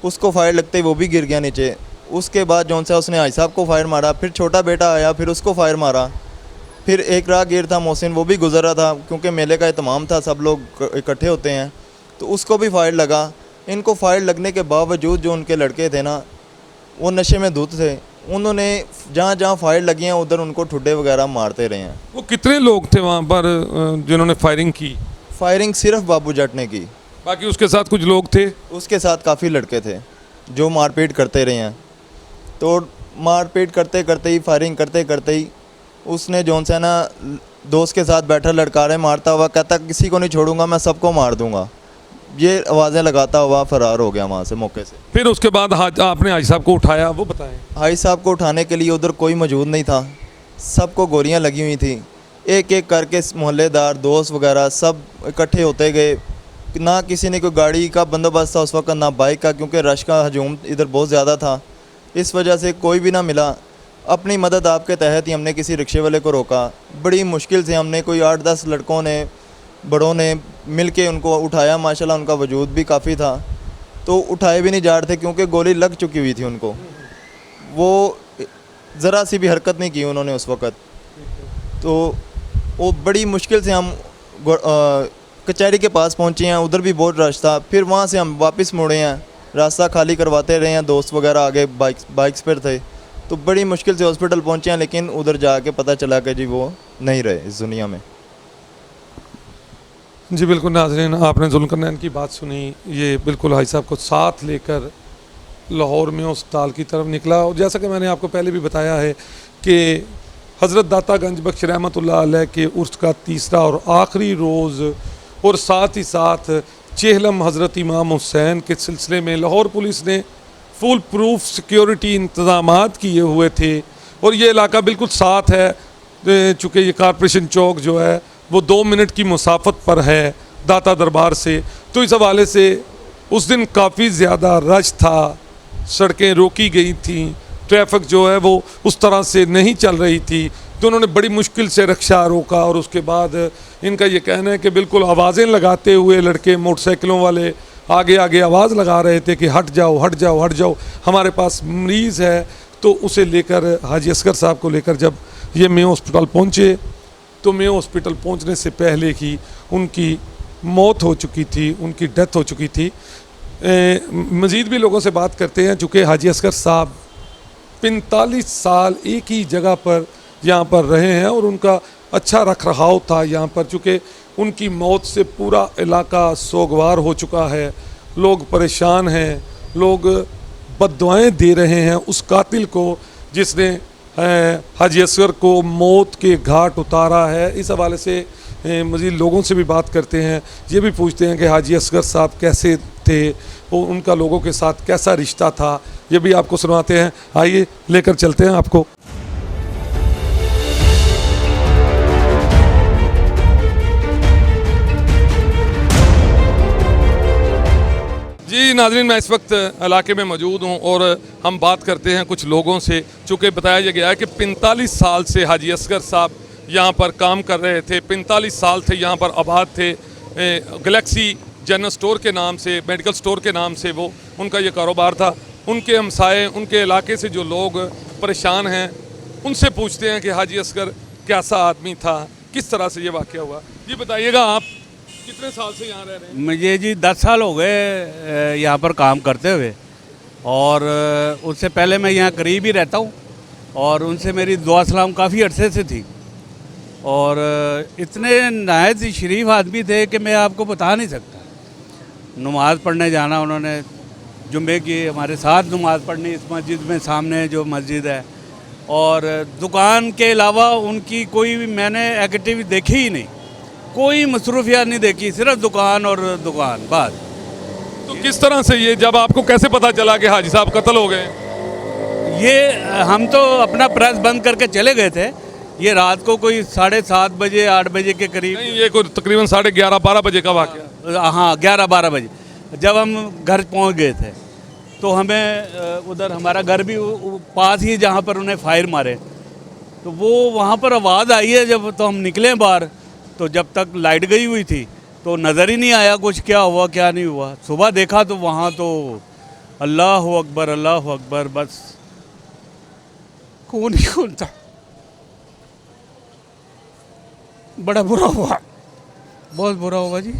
Speaker 5: उसको फायर लगते ही वो भी गिर गया नीचे। उसके बाद जौन सा उसने हाजी साहब को फायर मारा, फिर छोटा बेटा आया, फिर उसको फायर मारा। फिर एक राहगीर था मोहसिन, वो भी गुजर रहा था, क्योंकि मेले का इत्माम था, सब लोग इकट्ठे होते हैं, तो उसको भी फायर लगा। इनको फायर लगने के बावजूद जो उनके लड़के थे ना, वो नशे में धुत थे, उन्होंने जहाँ जहाँ फायर लगी हैं उधर उनको ठुड्डे वगैरह मारते रहे हैं।
Speaker 2: वो कितने लोग थे वहाँ पर जिन्होंने फायरिंग की?
Speaker 5: फायरिंग सिर्फ बाबू जट ने की,
Speaker 2: बाकी उसके साथ कुछ लोग थे?
Speaker 5: उसके साथ काफ़ी लड़के थे जो मारपीट करते रहे हैं। तो मारपीट करते करते ही, फायरिंग करते करते ही उसने जौन सा ना दोस्त के साथ बैठा लड़कारे मारता हुआ कहता किसी को नहीं छोड़ूंगा, मैं सबको मार दूंगा, ये आवाज़ें लगाता हुआ फरार हो गया वहाँ से मौके से।
Speaker 2: फिर उसके बाद आपने हाजी साहब को उठाया, वो बताएं।
Speaker 5: हाजी साहब को उठाने के लिए उधर कोई मौजूद नहीं था, सबको गोलियाँ लगी हुई थी। एक एक करके मोहल्लेदार, दोस्त वगैरह सब इकट्ठे होते गए। ना किसी ने कोई गाड़ी का बंदोबस्त था उस वक्त, ना बाइक का, क्योंकि रश का हजूम इधर बहुत ज़्यादा था। इस वजह से कोई भी ना मिला। अपनी मदद आपके तहत ही हमने किसी रिक्शे वाले को रोका, बड़ी मुश्किल से हमने, कोई 8-10 लड़कों ने, बड़ों ने मिल के उनको उठाया। माशाल्लाह उनका वजूद भी काफ़ी था, तो उठाए भी नहीं जा रहे थे क्योंकि गोली लग चुकी हुई थी उनको। वो ज़रा सी भी हरकत नहीं की उन्होंने उस वक़्त। तो वो बड़ी मुश्किल से हम कचहरी के पास पहुँचे हैं, उधर भी बहुत रश था। फिर वहाँ से हम वापस मुड़े हैं, रास्ता खाली करवाते रहे हैं, दोस्त वगैरह आगे बाइक्स पर थे। तो बड़ी मुश्किल से हॉस्पिटल पहुँचे हैं, लेकिन उधर जाके पता चला कि जी वो नहीं रहे इस दुनिया में।
Speaker 2: जी बिल्कुल नाज़रीन, आपने जुल्फ़िकार की बात सुनी। ये बिल्कुल हाजी साहब को साथ लेकर लाहौर में अस्पताल की तरफ निकला। और जैसा कि मैंने आपको पहले भी बताया है कि हज़रत दाता गंज बख्श रहमतुल्लाह अलैह के उर्स का तीसरा और आखिरी रोज़, और साथ ही साथ चेहलम हज़रत इमाम हुसैन के सिलसिले में लाहौर पुलिस ने फुल प्रूफ सिक्योरिटी इंतज़ामात किए हुए थे। और ये इलाका बिल्कुल साथ है, चूँकि ये कॉरपोरेशन चौक जो है वो 2 मिनट की मुसाफत पर है दाता दरबार से। तो इस हवाले से उस दिन काफ़ी ज़्यादा रश था, सड़कें रोकी गई थी, ट्रैफिक जो है वो उस तरह से नहीं चल रही थी। तो तो उन्होंने बड़ी मुश्किल से रक्षा रोका और उसके बाद इनका ये कहना है कि बिल्कुल आवाज़ें लगाते हुए लड़के मोटरसाइकिलों वाले आगे आगे आवाज़ लगा रहे थे कि हट जाओ हट जाओ हट जाओ, हमारे पास मरीज़ है। तो उसे लेकर हाजी असगर साहब को लेकर जब ये मेयो हॉस्पिटल पहुँचे तो मेयो हॉस्पिटल पहुँचने से पहले ही उनकी मौत हो चुकी थी, उनकी डेथ हो चुकी थी। मज़ीद भी लोगों से बात करते हैं, चूँकि हाजी असगर साहब 45 साल एक ही जगह पर यहाँ पर रहे हैं और उनका अच्छा रख रखाव था यहाँ पर। चूँकि उनकी मौत से पूरा इलाका सोगवार हो चुका है, लोग परेशान हैं, लोग बद्दुआएं दे रहे हैं उस कातिल को जिसने हाजी असगर को मौत के घाट उतारा है। इस हवाले से मज़ीद लोगों से भी बात करते हैं, ये भी पूछते हैं कि हाजी असगर साहब कैसे थे, वो उनका लोगों के साथ कैसा रिश्ता था, ये भी आपको सुनाते हैं। आइए लेकर चलते हैं आपको। जी नाज़रीन, मैं इस वक्त इलाके में मौजूद हूँ और हम बात करते हैं कुछ लोगों से। चूँकि बताया गया है कि 45 साल से हाजी असगर साहब यहाँ पर काम कर रहे थे, 45 साल से यहाँ पर आबाद थे। गैलेक्सी जनरल स्टोर के नाम से, मेडिकल स्टोर के नाम से वो उनका ये कारोबार था। उनके हमसाए, उनके इलाके से जो लोग परेशान हैं, उनसे पूछते हैं कि हाजी असगर कैसा आदमी था, किस तरह से ये वाक़या हुआ। जी बताइएगा, आप कितने साल से यहाँ रह रहे हैं?
Speaker 6: मुझे जी 10 साल हो गए यहाँ पर काम करते हुए, और उससे पहले मैं यहाँ करीब ही रहता हूँ और उनसे मेरी दुआ सलाम काफ़ी अरसे से थी। और इतने नायत ही शरीफ आदमी थे कि मैं आपको बता नहीं सकता। नमाज़ पढ़ने जाना उन्होंने, जुम्मे की हमारे साथ नमाज़ पढ़नी इस मस्जिद में, सामने जो मस्जिद है, और दुकान के अलावा उनकी कोई मैंने एक्टिविटी देखी ही नहीं, कोई मसरूफियात नहीं देखी, सिर्फ दुकान और दुकान बस।
Speaker 2: तो किस तरह से ये, जब आपको कैसे पता चला कि हाजी साहब कत्ल हो गए?
Speaker 6: ये हम तो अपना प्रेस बंद करके चले गए थे। ये रात को कोई 7:30 बजे 8 बजे के करीब,
Speaker 2: नहीं, ये कोई तकरीबन 11:30-12 बजे का वाक़या।
Speaker 6: हाँ 11-12 बजे जब हम घर पहुंच गए थे तो हमें उधर हमारा घर भी पास ही जहाँ पर उन्हें फायर मारे, तो वो वहाँ पर आवाज़ आई है जब, तो हम निकले बाहर, तो जब तक लाइट गई हुई थी तो नज़र ही नहीं आया कुछ क्या हुआ क्या नहीं हुआ। सुबह देखा तो वहाँ तो अल्लाह अकबर, बस कौन ही कौन था। बड़ा बुरा हुआ, बहुत बुरा हुआ जी।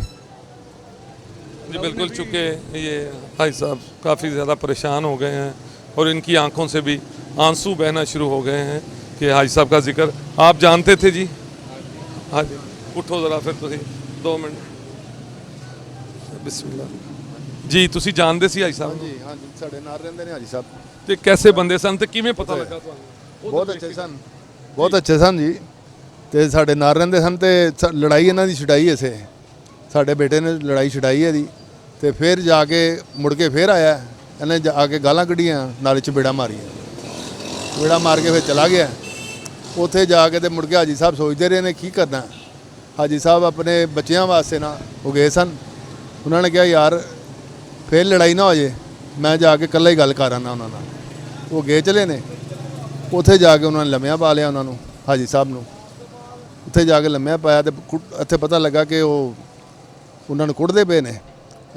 Speaker 2: जी बिल्कुल, चूँकि ये भाई साहब काफ़ी ज़्यादा परेशान हो गए हैं और इनकी आंखों से भी आंसू बहना शुरू हो गए हैं कि हाजी साहब का जिक्र आप जानते थे जी? हाँ जी, उठो ज़रा फिर तुसी 2 मिनट। बिस्मिल्लाह जी, तुसी जानते सी हाजी साहब?
Speaker 1: जी हाँ जी, साढ़े नाल रहंदे ने हाजी साहब।
Speaker 2: ते कैसे बंदे सन ते किवें पता लगा तुहानू?
Speaker 1: बहुत अच्छे सन, बहुत अच्छे सन जी। ਤੇ ਸਾਡੇ ਨਾਲ ਰਹਿੰਦੇ ਸਨ ਤੇ ਲੜਾਈ ਇਹਨਾਂ ਦੀ ਛਡਾਈ ਇਸੇ ਸਾਡੇ ਬੇਟੇ ਨੇ ਲੜਾਈ ਛਡਾਈ ਇਹਦੀ ਤੇ ਫਿਰ ਜਾ ਕੇ ਮੁੜ ਕੇ ਫਿਰ ਆਇਆ, ਇਹਨੇ ਜਾ ਕੇ ਗਾਲਾਂ ਕੱਢੀਆਂ, ਨਾਲੇ ਚਪੇੜਾ ਮਾਰੀਆਂ, ਚਪੇੜਾ ਮਾਰ ਕੇ ਫਿਰ ਚਲਾ ਗਿਆ। ਉੱਥੇ ਜਾ ਕੇ ਤੇ ਮੁੜ ਕੇ ਹਾਜੀ ਸਾਹਿਬ ਸੋਚਦੇ ਰਹੇ ਨੇ ਕੀ ਕਰਨਾ। ਹਾਜੀ ਸਾਹਿਬ ਆਪਣੇ ਬੱਚਿਆਂ ਵਾਸਤੇ ਨਾ ਉਹ ਗਏ ਸਨ, ਉਹਨਾਂ ਨੇ ਕਿਹਾ ਯਾਰ ਫਿਰ ਲੜਾਈ ਨਾ ਹੋ ਜੇ, ਮੈਂ ਜਾ ਕੇ ਇਕੱਲਾ ਹੀ ਗੱਲ ਕਰ ਆਉਂਦਾ ਉਹਨਾਂ ਨਾਲ। ਉਹ ਗਏ ਚਲੇ ਨੇ, ਉੱਥੇ ਜਾ ਕੇ ਉਹਨਾਂ ਨੇ ਲੰਮਿਆਂ ਪਾ ਲਿਆ ਉਹਨਾਂ ਨੂੰ, ਹਾਜੀ ਸਾਹਿਬ ਨੂੰ ਉੱਥੇ ਜਾ ਕੇ ਲੰਮਿਆਂ ਪਾਇਆ ਤੇ ਇੱਥੇ ਪਤਾ ਲੱਗਾ ਕਿ ਉਹ ਉਹਨਾਂ ਨੂੰ ਕੁੱਟਦੇ ਪਏ ਨੇ।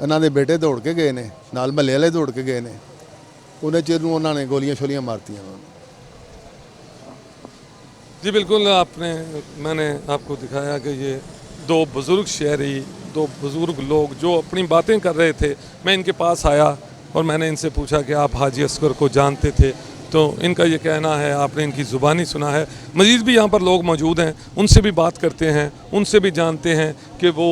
Speaker 1: ਇਹਨਾਂ ਦੇ ਬੇਟੇ ਦੌੜ ਕੇ ਗਏ ਨੇ, ਨਾਲ ਮਹੱਲੇ ਵਾਲੇ ਦੌੜ ਕੇ ਗਏ ਨੇ, ਉਹਨੇ ਚਿਰ ਨੂੰ ਉਹਨਾਂ ਨੇ ਗੋਲੀਆਂ ਸ਼ੋਲੀਆਂ ਮਾਰਤੀਆਂ ਉਹਨਾਂ ਨੂੰ।
Speaker 2: जी बिल्कुल, मैंने आपको दिखाया कि ये 2 बुज़ुर्ग शहरी, 2 बुज़ुर्ग लोग जो अपनी बातें कर रहे थे। मैं इनके पास आया और मैंने इनसे पूछा कि आप हाजी असगर को जानते थे? तो इनका ये कहना है, आपने इनकी ज़ुबानी सुना है। मज़ीद भी यहाँ पर लोग मौजूद हैं, उनसे भी बात करते हैं, उनसे भी जानते हैं कि वो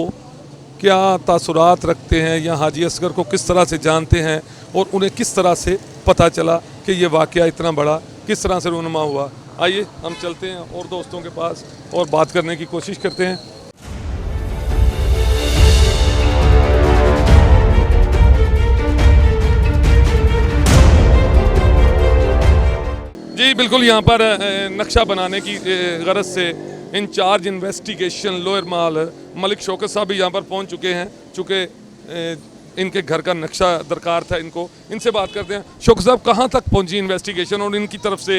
Speaker 2: क्या तासुरात रखते हैं या हाजी असगर को किस तरह से जानते हैं और उन्हें किस तरह से पता चला कि ये वाक़या इतना बड़ा किस तरह से रूनुमा हुआ। आइए हम चलते हैं और दोस्तों के पास और बात करने की कोशिश करते हैं। जी बिल्कुल, यहाँ पर नक्शा बनाने की गरज से इंचार्ज इन्वेस्टिगेशन लोअर माल मलिक शौकत साहब भी यहाँ पर पहुँच चुके हैं। चूँकि इनके घर का नक्शा दरकार था इनको, इनसे बात करते हैं। शौकत साहब, कहाँ तक पहुँची इन्वेस्टिगेशन और इनकी तरफ से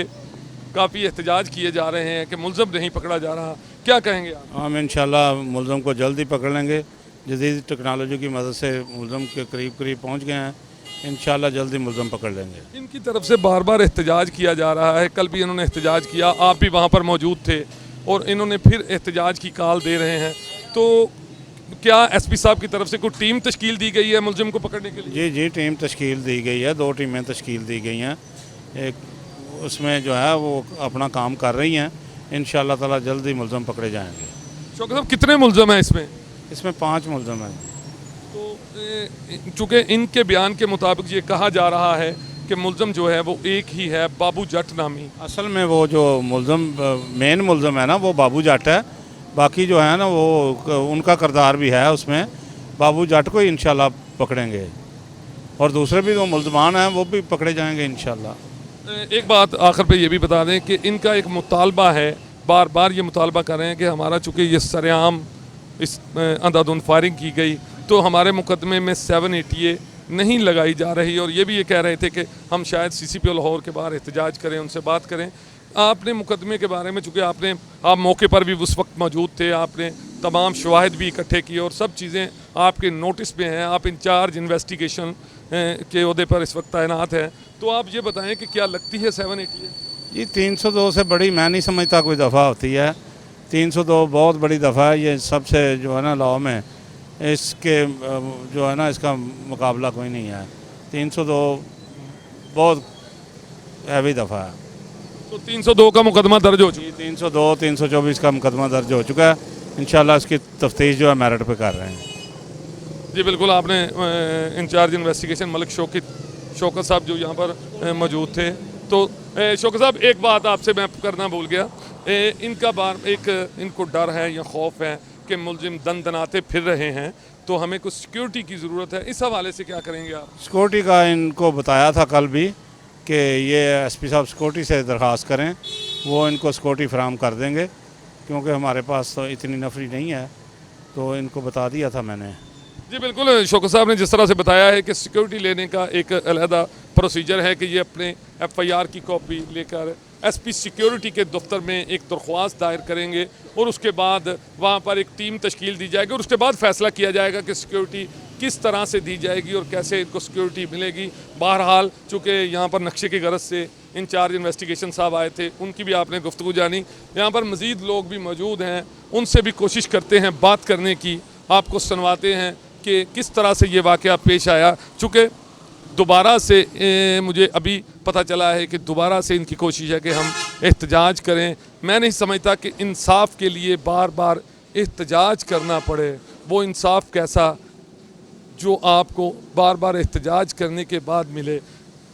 Speaker 2: काफ़ी एहतजाज किए जा रहे हैं कि मुलज़म नहीं पकड़ा जा रहा, क्या कहेंगे आप?
Speaker 7: हम इंशाल्लाह मुलज़म को जल्द ही पकड़ लेंगे। जदीद टेक्नोलॉजी की मदद से मुलज़म के करीब करीब पहुंच गए हैं, इंशाल्लाह जल्द ही मुलज़म पकड़ लेंगे।
Speaker 2: इनकी तरफ से बार बार एहतजाज किया जा रहा है, कल भी इन्होंने एहतजाज किया, आप भी वहाँ पर मौजूद थे और इन्होंने फिर एहतजाज की कॉल दे रहे हैं। तो क्या एसपी साहब की तरफ से कोई टीम तश्कील दी गई है मुलज़िम को पकड़ने के लिए?
Speaker 7: जी टीम तश्कील दी गई है, 2 टीमें तश्कील दी गई हैं। एक उसमें जो है वो अपना काम कर रही हैं, इंशाल्लाह ताला जल्द ही मुलज़म पकड़े जाएंगे।
Speaker 2: शौकत साहब कितने मुलज़म हैं इसमें?
Speaker 7: इसमें 5 मुलज़म हैं।
Speaker 2: तो चूँकि इनके बयान के मुताबिक ये कहा जा रहा है कि मुलज़म जो है वो एक ही है, बाबू जट नामी।
Speaker 7: असल में वो जो मेन मुलज़म है ना वो बाबू जट है, बाकी जो है ना वो उनका किरदार भी है उसमें। बाबू जट को ही इंशाल्लाह पकड़ेंगे और दूसरे भी जो मुलज़मान हैं वो भी पकड़े जाएंगे इंशाल्लाह।
Speaker 2: एक बात आखिर पे ये भी बता दें कि इनका एक मुतालबा है, बार बार ये मुतालबा कर रहे हैं कि हमारा चूँकि ये सरेआम इस अंधाधुंध फायरिंग की गई तो हमारे मुकदमे में 780A नहीं लगाई जा रही, और ये भी ये कह रहे थे कि हम शायद CCPO लाहौर के बाहर एहतजाज करें, उनसे बात करें। आपने मुकदमे के बारे में, चूँकि आप मौके पर भी उस वक्त मौजूद थे, आपने तमाम शवाहिद भी इकट्ठे किए और सब चीज़ें आपके नोटिस में हैं, आप इंचार्ज इन्वेस्टिगेशन के ओहदे पर इस वक्त तैनात हैं, तो आप ये बताएं कि क्या लगती है 780A?
Speaker 7: जी 302 से बड़ी मैं नहीं समझता कोई दफ़ा होती है। 302 बहुत बड़ी दफ़ा है, ये सबसे जो है ना लॉ में इसके जो है ना इसका मुकाबला कोई नहीं है। 302 बहुत हैवी दफ़ा है।
Speaker 2: तो 302 का मुकदमा दर्ज हो चुका है।
Speaker 7: 302 324 का मुकदमा दर्ज हो चुका है, इंशाल्लाह इसकी तफ्तीश जो है मेरिट पे कर रहे हैं।
Speaker 2: जी बिल्कुल, आपने इंचार्ज इन्वेस्टिगेशन मलिक शौकत साहब जो यहाँ पर मौजूद थे। तो शौकत साहब एक बात आपसे मैं करना भूल गया, इनको डर है या खौफ है कि मुलजिम दन दनाते फिर रहे हैं, तो हमें कुछ सिक्योरिटी की ज़रूरत है, इस हवाले से क्या करेंगे आप?
Speaker 7: सिक्योरिटी का इनको बताया था कल भी कि ये एसपी साहब सिक्योरिटी से दरख्वास्त करें, वो इनको सिक्योरिटी फराहम कर देंगे, क्योंकि हमारे पास तो इतनी नफरी नहीं है, तो इनको बता दिया था मैंने।
Speaker 2: जी बिल्कुल, शौकत साहब ने जिस तरह से बताया है कि सिक्योरिटी लेने का एक अलहदा प्रोसीजर है कि ये अपने FIR की कॉपी लेकर SP सिक्योरिटी के दफ्तर में एक दरख्वास्त दायर करेंगे और उसके बाद वहाँ पर एक टीम तश्कील दी जाएगी और उसके बाद फैसला किया जाएगा कि सिक्योरिटी किस तरह से दी जाएगी और कैसे इनको सिक्योरिटी मिलेगी। बहरहाल चूँकि यहाँ पर नक्शे की गरज से इंचार्ज इन्वेस्टिगेशन साहब आए थे, उनकी भी आपने गुफ्तगू जानी, यहाँ पर मज़ीद लोग भी मौजूद हैं, उनसे भी कोशिश करते हैं बात करने की, आपको सुनवाते हैं कि किस तरह से ये वाक़या पेश आया। चूँकि दोबारा से मुझे अभी पता चला है कि दोबारा से इनकी कोशिश है कि हम एहतजाज करें। मैं नहीं समझता कि इंसाफ के लिए बार बार एहतजाज करना पड़े, वो इंसाफ कैसा जो आपको बार बार एहतजाज करने के बाद मिले।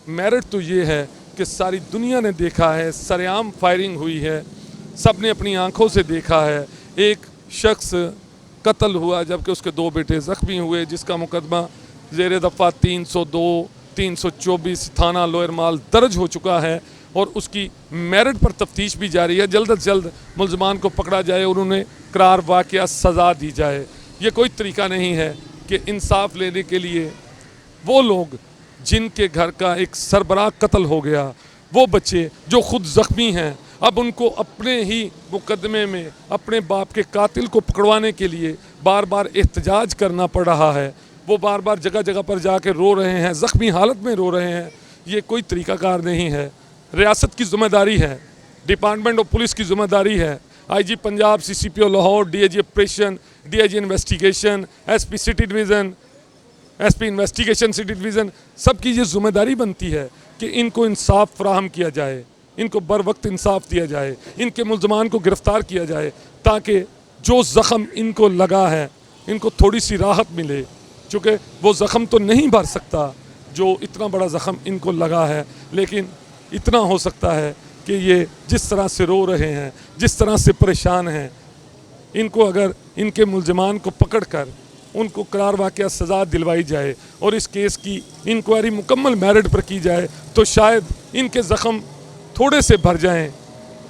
Speaker 2: मेरिट तो ये है कि सारी दुनिया ने देखा है, सरेआम फायरिंग हुई है, सब ने अपनी आंखों से देखा है, एक शख्स कत्ल हुआ जबकि उसके 2 बेटे ज़ख्मी हुए, जिसका मुकदमा ज़ेर दफ़ा 302 324 थाना लोअर माल दर्ज हो चुका है और उसकी मेरिट पर तफ्तीश भी जारी है। जल्द अज जल्द मुलजमान को पकड़ा जाए और उन्हें करार वाक़या सज़ा दी जाए। ये कोई तरीका नहीं है कि इंसाफ लेने के लिए वो लोग जिनके घर का एक सरबराह कत्ल हो गया, वो बच्चे जो ख़ुद ज़ख्मी हैं, अब उनको अपने ही मुकदमे में अपने बाप के कातिल को पकड़वाने के लिए बार बार एहतजाज करना पड़ रहा है। वो बार बार जगह जगह पर जाके रो रहे हैं, ज़ख्मी हालत में रो रहे हैं। ये कोई तरीक़ाकार नहीं है। रियासत की ज़िम्मेदारी है, डिपार्टमेंट ऑफ पुलिस की ज़िम्मेदारी है, IG Punjab, CCPO Lahore, DIG operation, DIG investigation, SP city division, SP investigation city division, सबकी ये ज़िम्मेदारी बनती है कि इनको इंसाफ फराहम किया जाए, इनको बर वक्त इंसाफ दिया जाए, इनके मुलजमान को गिरफ़्तार किया जाए, ताकि जो ज़ख़म इनको लगा है इनको थोड़ी सी राहत मिले। चूँकि वो ज़ख़म तो नहीं भर सकता जो इतना बड़ा ज़ख़म इनको लगा है, लेकिन इतना हो सकता है कि ये जिस तरह से रो रहे हैं, जिस तरह से परेशान हैं, इनको अगर इनके मुलजमान को पकड़ कर उनको करार वाक़या सज़ा दिलवाई जाए और इस केस की इंक्वायरी मुकम्मल मेरिट पर की जाए तो शायद इनके ज़ख़म थोड़े से भर जाएं,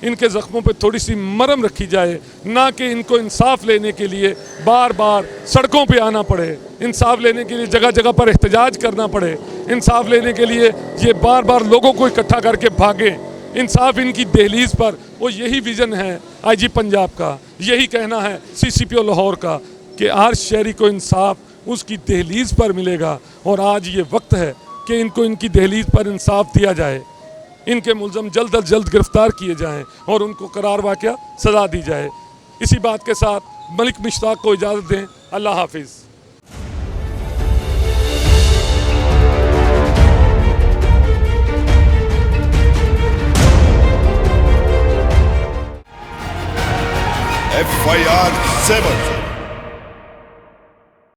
Speaker 2: इनके ज़ख्मों पे थोड़ी सी मरहम रखी जाए, ना कि इनको इंसाफ लेने के लिए बार बार सड़कों पे आना पड़े, इंसाफ लेने के लिए जगह जगह पर एहतजाज करना पड़े, इंसाफ लेने के लिए ये बार बार लोगों को इकट्ठा करके भागें। इंसाफ इनकी दहलीज पर, वो यही विज़न है आईजी पंजाब का, यही कहना है सीसीपीओ लाहौर का कि हर शहरी को इंसाफ उसकी दहलीज पर मिलेगा। और आज ये वक्त है कि इनको इनकी दहलीज पर इंसाफ दिया जाए, इनके मुलज़म जल्द अज जल्द गिरफ्तार किए जाएं और उनको करार वाक़या सज़ा दी जाए। इसी बात के साथ मलिक मुश्ताक को इजाज़त दें। अल्लाह हाफिज़।
Speaker 8: FIR 7